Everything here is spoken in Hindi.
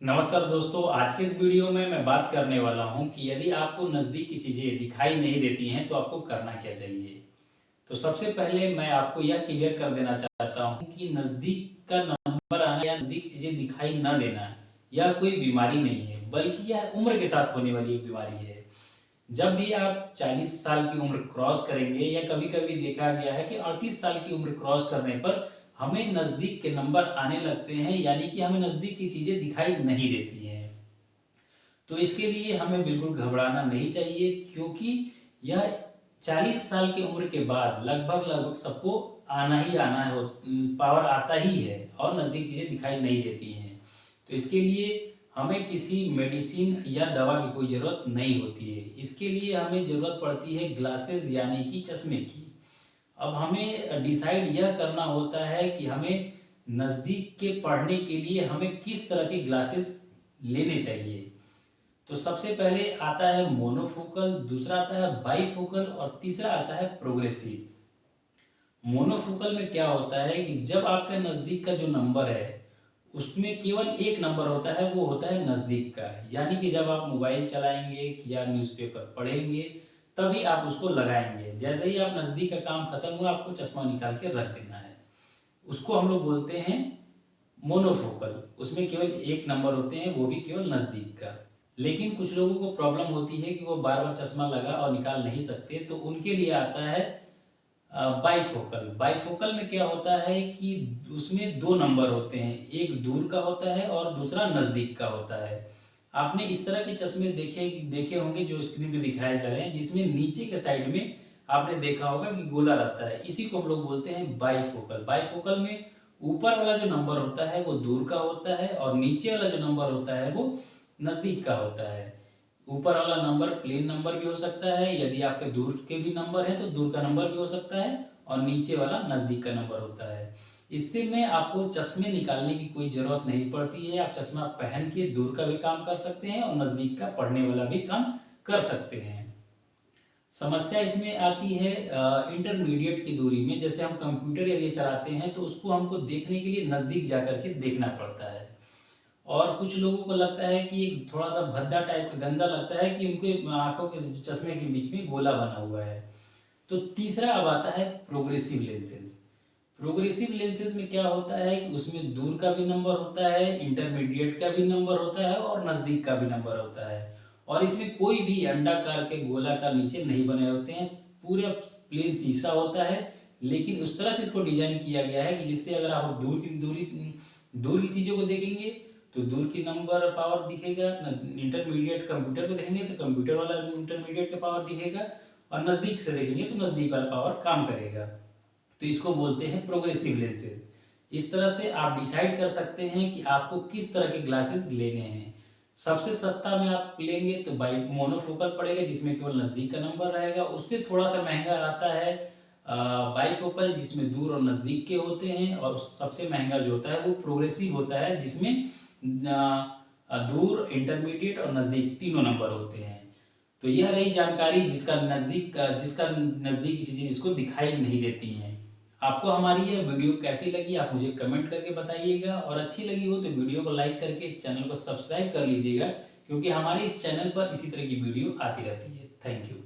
नमस्कार दोस्तों, आज के इस वीडियो में मैं बात करने वाला हूं कि यदि आपको नज़दीक की चीज़ें दिखाई नहीं देती हैं तो आपको करना क्या चाहिए। तो सबसे पहले मैं आपको यह क्लियर कर देना चाहता हूं कि नज़दीक का नंबर आना या नज़दीक चीज़ें दिखाई न देना यह कोई बीमारी नहीं है, बल्कि यह उम्र के साथ होने वाली एक बीमारी है। जब भी आप 40 साल की उम्र क्रॉस करेंगे या कभी-कभी देखा गया है कि 38 साल की उम्र क्रॉस करने पर हमें नज़दीक के नंबर आने लगते हैं, यानी कि हमें नज़दीक की चीज़ें दिखाई नहीं देती हैं। तो इसके लिए हमें बिल्कुल घबराना नहीं चाहिए, क्योंकि यह 40 साल की उम्र के बाद लगभग सबको आना ही आना है, पावर आता ही है और नज़दीक चीज़ें दिखाई नहीं देती हैं। तो इसके लिए हमें किसी मेडिसिन या दवा की कोई ज़रूरत नहीं होती है। इसके लिए हमें ज़रूरत पड़ती है ग्लासेस यानी कि चश्मे की। अब हमें डिसाइड यह करना होता है कि हमें नज़दीक के पढ़ने के लिए हमें किस तरह के ग्लासेस लेने चाहिए। तो सबसे पहले आता है मोनोफोकल, दूसरा आता है बाईफोकल और तीसरा आता है प्रोग्रेसिव। मोनोफोकल में क्या होता है कि जब आपका नज़दीक का जो नंबर है उसमें केवल एक नंबर होता है, वो होता है नज़दीक का। यानी कि जब आप मोबाइल चलाएंगे या न्यूज़पेपर पढ़ेंगे तभी आप उसको लगाएंगे। जैसे ही आप नज़दीक का काम खत्म हुआ आपको चश्मा निकाल के रख देना है। उसको हम लोग बोलते हैं मोनोफोकल। उसमें केवल एक नंबर होते हैं, वो भी केवल नज़दीक का। लेकिन कुछ लोगों को प्रॉब्लम होती है कि वो बार बार चश्मा लगा और निकाल नहीं सकते, तो उनके लिए आता है बाईफोकल। बाईफोकल में क्या होता है कि उसमें दो नंबर होते हैं, एक दूर का होता है और दूसरा नज़दीक का होता है। आपने इस तरह के चश्मे देखे देखे होंगे जो स्क्रीन पे दिखाए जा रहे हैं, जिसमें नीचे के साइड में आपने देखा होगा कि गोला रहता है। इसी को हम लोग बोलते हैं बाईफोकल। बाईफोकल में ऊपर वाला जो नंबर होता है वो दूर का होता है और नीचे वाला जो नंबर होता है वो नज़दीक का होता है। ऊपर वाला नंबर प्लेन नंबर भी हो सकता है, यदि आपके दूर के भी नंबर हैं तो दूर का नंबर भी हो सकता है, और नीचे वाला नज़दीक का नंबर होता है। इससे में आपको चश्मे निकालने की कोई ज़रूरत नहीं पड़ती है। आप चश्मा पहन के दूर का भी काम कर सकते हैं और नज़दीक का पढ़ने वाला भी काम कर सकते हैं। समस्या इसमें आती है इंटरमीडिएट की दूरी में। जैसे हम कंप्यूटर यदि चलाते हैं तो उसको हमको देखने के लिए नज़दीक जा कर के देखना पड़ता है, और कुछ लोगों को लगता है कि एक थोड़ा सा भद्दा टाइप का गंदा लगता है कि उनके आंखों के चश्मे के बीच में गोला बना हुआ है। तो तीसरा अब आता है प्रोग्रेसिव लेंसेज। प्रोग्रेसिव लेंसेज में क्या होता है कि उसमें दूर का भी नंबर होता है, इंटरमीडिएट का भी नंबर होता है और नज़दीक का भी नंबर होता है। और इसमें कोई भी अंडाकार के गोलाकार नीचे नहीं बने होते हैं, पूरा प्लेन शीशा होता है। लेकिन उस तरह से इसको डिजाइन किया गया है कि जिससे अगर आप दूर की चीज़ों को देखेंगे तो दूर की नंबर पावर दिखेगा, इंटरमीडिएट कंप्यूटर को देखेंगे तो कंप्यूटर वाला इंटरमीडिएट का पावर दिखेगा, और नज़दीक से देखेंगे तो नज़दीक वाला पावर काम करेगा। तो इसको बोलते हैं प्रोग्रेसिव लेंसेज। इस तरह से आप डिसाइड कर सकते हैं कि आपको किस तरह के ग्लासेस लेने हैं। सबसे सस्ता में आप लेंगे तो बाई मोनोफोकल पड़ेगा, जिसमें केवल नज़दीक का नंबर रहेगा। उससे थोड़ा सा महंगा आता है बाईफोकल, जिसमें दूर और नज़दीक के होते हैं। और सबसे महंगा जो होता है वो प्रोग्रेसिव होता है, जिसमें दूर, इंटरमीडिएट और नज़दीक तीनों नंबर होते हैं। तो यह रही जानकारी जिसका नज़दीक की चीज़ें जिसको दिखाई नहीं देती हैं। आपको हमारी यह वीडियो कैसी लगी आप मुझे कमेंट करके बताइएगा, और अच्छी लगी हो तो वीडियो को लाइक करके चैनल को सब्सक्राइब कर लीजिएगा, क्योंकि हमारे इस चैनल पर इसी तरह की वीडियो आती रहती है। Thank you.